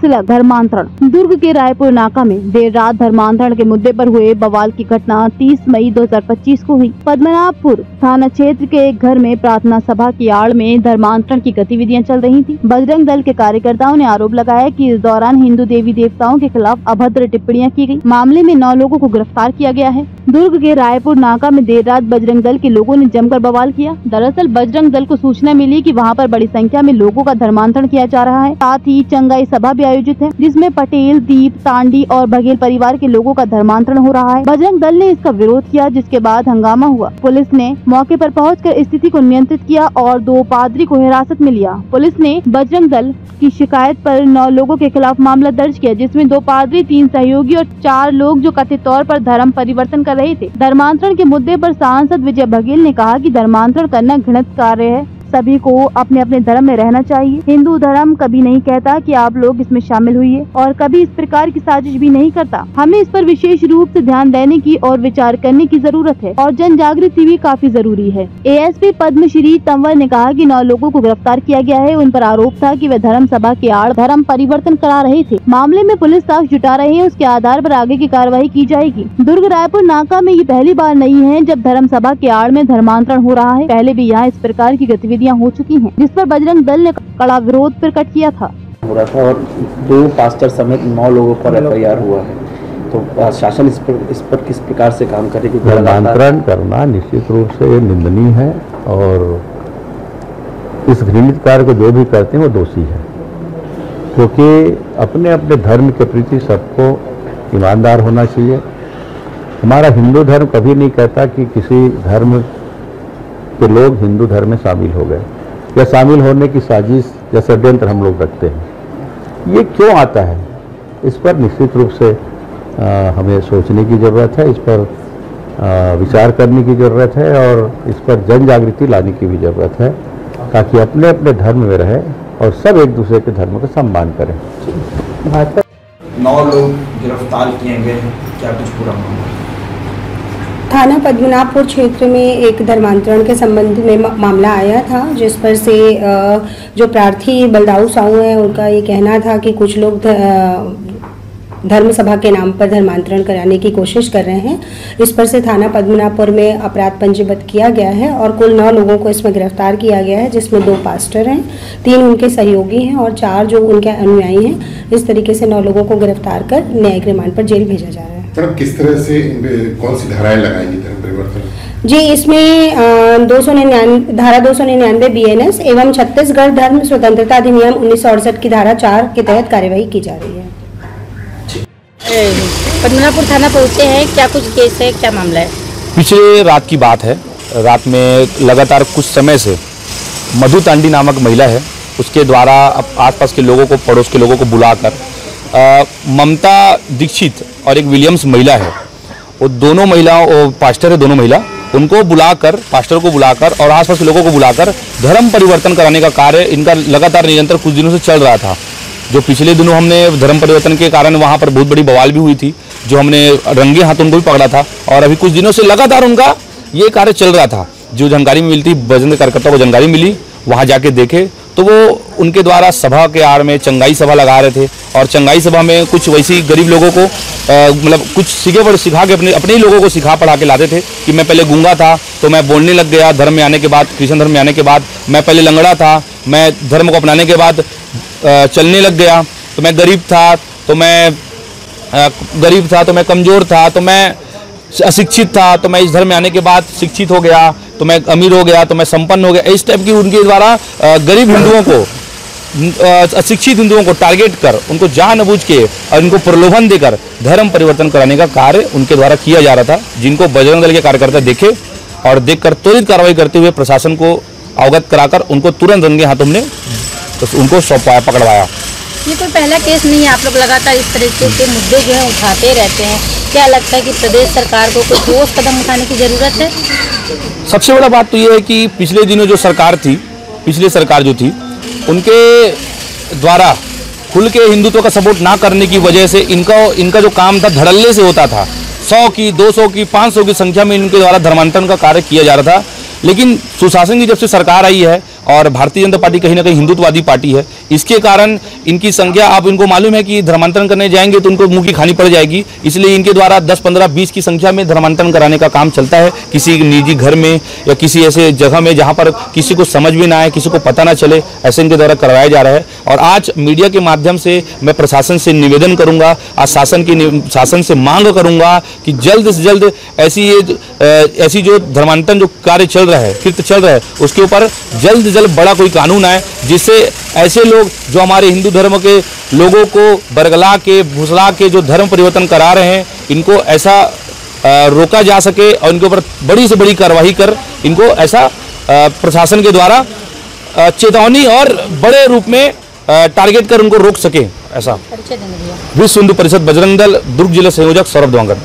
सिलसिला धर्मांतरण। दुर्ग के रायपुर नाका में देर रात धर्मांतरण के मुद्दे पर हुए बवाल की घटना 30 मई 2025 को हुई। पद्मनाभपुर थाना क्षेत्र के एक घर में प्रार्थना सभा की आड़ में धर्मांतरण की गतिविधियां चल रही थी। बजरंग दल के कार्यकर्ताओं ने आरोप लगाया कि इस दौरान हिंदू देवी देवताओं के खिलाफ अभद्र टिप्पणियां की गई। मामले में 9 लोगों को गिरफ्तार किया गया है। दुर्ग के रायपुर नाका में देर रात बजरंग दल के लोगों ने जमकर बवाल किया। दरअसल बजरंग दल को सूचना मिली कि वहां पर बड़ी संख्या में लोगों का धर्मांतरण किया जा रहा है। साथ ही चंगाई सभा भी आयोजित है, जिसमें पटेल, दीप, तांडी और बघेल परिवार के लोगों का धर्मांतरण हो रहा है। बजरंग दल ने इसका विरोध किया, जिसके बाद हंगामा हुआ। पुलिस ने मौके पर पहुंचकर स्थिति को नियंत्रित किया और 2 पादरी को हिरासत में लिया। पुलिस ने बजरंग दल की शिकायत पर 9 लोगों के खिलाफ मामला दर्ज किया, जिसमें 2 पादरी, 3 सहयोगी और 4 लोग जो कथित तौर पर धर्म परिवर्तन कर रहे थे। धर्मांतरण के मुद्दे पर सांसद विजय बघेल ने कहा कि धर्मांतरण करना घृणित कार्य है, सभी को अपने अपने धर्म में रहना चाहिए। हिंदू धर्म कभी नहीं कहता कि आप लोग इसमें शामिल हुई और कभी इस प्रकार की साजिश भी नहीं करता। हमें इस पर विशेष रूप से ध्यान देने की और विचार करने की जरूरत है और जन जागृति भी काफी जरूरी है। एएसपी पद्मश्री तंवर ने कहा कि 9 लोगों को गिरफ्तार किया गया है। उन पर आरोप था कि वे धर्म सभा के आड़ धर्म परिवर्तन करा रहे थे। मामले में पुलिस साक्ष्य जुटा रहे हैं, उसके आधार पर आगे की कार्रवाई की जाएगी। दुर्ग रायपुर नाका में ये पहली बार नहीं है जब धर्म सभा के आड़ में धर्मांतरण हो रहा है। पहले भी यहाँ इस प्रकार की गतिविधियाँ हो चुकी हैं, जिस पर बजरंग दल ने कड़ा विरोध प्रकट किया था। हो रहा था और 2 पास्टर समेत 9 लोगों पर FIR हुआ है, तो शासन इस पर किस प्रकार से काम करेगी? धर्मांतरण करना निश्चित रूप से निंदनीय है और इस घृणित कार्य को जो भी करते हैं वो दोषी है, क्योंकि अपने अपने धर्म के प्रति सबको ईमानदार होना चाहिए। हमारा हिंदू धर्म कभी नहीं कहता कि किसी धर्म के लोग हिंदू धर्म में शामिल हो गए या शामिल होने की साजिश या षड्यंत्र हम लोग रखते हैं। ये क्यों आता है, इस पर निश्चित रूप से हमें सोचने की ज़रूरत है, इस पर विचार करने की ज़रूरत है और इस पर जन जागृति लाने की भी ज़रूरत है, ताकि अपने अपने धर्म में रहे और सब एक दूसरे के धर्म का सम्मान करें। 9 लोग गिरफ्तार किए गए, क्या कुछ पूरा मामला? थाना पद्मनाभपुर क्षेत्र में एक धर्मांतरण के संबंध में मामला आया था, जिस पर से जो प्रार्थी बलदाऊ साहू हैं उनका ये कहना था कि कुछ लोग धर्म सभा के नाम पर धर्मांतरण कराने की कोशिश कर रहे हैं। इस पर से थाना पद्मनाभपुर में अपराध पंजीबद्ध किया गया है और कुल 9 लोगों को इसमें गिरफ्तार किया गया है, जिसमें 2 पास्टर हैं, 3 उनके सहयोगी हैं और 4 जो उनके अनुयायी हैं। इस तरीके से 9 लोगों को गिरफ्तार कर न्यायिक रिमांड पर जेल भेजा जा रहा है। मैडम, किस तरह से कौन सी धाराएं लगाएंगी धर्म परिवर्तन? जी, इसमें 299 धारा 299 BNS एवं छत्तीसगढ़ धर्म स्वतंत्रता अधिनियम 1968 की धारा 4 के तहत कार्यवाही की जा रही है। पद्मनाभपुर थाना पहुँचे हैं, क्या कुछ केस है, क्या मामला है? पिछले रात की बात है। रात में लगातार कुछ समय से मधु तांडी नामक महिला है, उसके द्वारा आसपास के लोगों को, पड़ोस के लोगों को बुलाकर ममता दीक्षित और एक विलियम्स महिला है, वो दोनों महिलाओं, पास्टर है दोनों महिला, उनको बुलाकर, पास्टर को बुलाकर और आसपास के लोगों को बुलाकर धर्म परिवर्तन कराने का कार्य इनका लगातार निरंतर कुछ दिनों से चल रहा था। जो पिछले दिनों हमने धर्म परिवर्तन के कारण वहाँ पर बहुत बड़ी बवाल भी हुई थी, जो हमने रंगे हाथ उनको भी पकड़ा था और अभी कुछ दिनों से लगातार उनका ये कार्य चल रहा था। जो जानकारी मिलती, बजरंग कार्यकर्ताओं को जानकारी मिली, वहाँ जाके देखे तो वो उनके द्वारा सभा के आड़ में चंगाई सभा लगा रहे थे और चंगाई सभा में कुछ वैसी गरीब लोगों को मतलब कुछ सिखा के अपने ही लोगों को सिखा पढ़ा के लाते थे कि मैं पहले गूंगा था तो मैं बोलने लग गया, धर्म में आने के बाद, कृष्ण धर्म में आने के बाद मैं पहले लंगड़ा था, मैं धर्म को अपनाने के बाद चलने लग गया, तो मैं गरीब था तो मैं कमज़ोर था, तो मैं अशिक्षित था, तो मैं इस धर्म में आने के बाद शिक्षित हो गया, तो मैं अमीर हो गया, तो मैं संपन्न हो गया। इस टाइप की उनके द्वारा गरीब हिंदुओं को, अशिक्षित हिंदुओं को टारगेट कर उनको जानबूझ के और उनको प्रलोभन देकर धर्म परिवर्तन कराने का कार्य उनके द्वारा किया जा रहा था, जिनको बजरंग दल के कार्यकर्ता देखे और देखकर त्वरित कार्रवाई करते हुए प्रशासन को अवगत कराकर उनको तुरंत रंगे हाथों में उनको सौंपाया, पकड़वाया। ये कोई पहला केस नहीं है, आप लोग लगातार इस तरीके के मुद्दे जो है उठाते रहते हैं। क्या लगता है कि प्रदेश सरकार को कोई ठोस कदम उठाने की जरूरत है? सबसे बड़ा बात तो ये है कि पिछले दिनों जो सरकार थी, पिछली सरकार जो थी, उनके द्वारा खुल के हिंदुत्व का सपोर्ट ना करने की वजह से इनका जो काम था धड़ल्ले से होता था। 100 की, 200 की, 500 की संख्या में इनके द्वारा धर्मांतरण का कार्य किया जा रहा था। लेकिन सुशासन की जब से सरकार आई है, और भारतीय जनता पार्टी कहीं ना कहीं हिंदुत्ववादी पार्टी है। इसके कारण इनकी संख्या, आप इनको मालूम है कि धर्मांतरण करने जाएंगे तो उनको मुंह की खानी पड़ जाएगी, इसलिए इनके द्वारा 10, 15, 20 की संख्या में धर्मांतरण कराने का काम चलता है किसी निजी घर में या किसी ऐसे जगह में जहां पर किसी को समझ भी ना आए, किसी को पता ना चले, ऐसे इनके द्वारा करवाया जा रहा है। और आज मीडिया के माध्यम से मैं प्रशासन से निवेदन करूंगा, आज शासन से मांग करूंगा कि जल्द से जल्द ऐसी जो धर्मांतरण जो कार्य चल रहा है, कृत्य चल रहा है, उसके ऊपर जल्द से जल्द बड़ा कोई कानून आए, जिससे ऐसे लोग जो हमारे हिंदू धर्म के लोगों को बरगला के, भुसला के जो धर्म परिवर्तन करा रहे हैं, इनको ऐसा रोका जा सके और इनके ऊपर बड़ी से बड़ी कार्रवाई कर इनको ऐसा प्रशासन के द्वारा चेतावनी और बड़े रूप में टारगेट कर उनको रोक सके। ऐसा विश्व हिंदू परिषद बजरंग दल दुर्ग जिला संयोजक सौरभ दवांगर।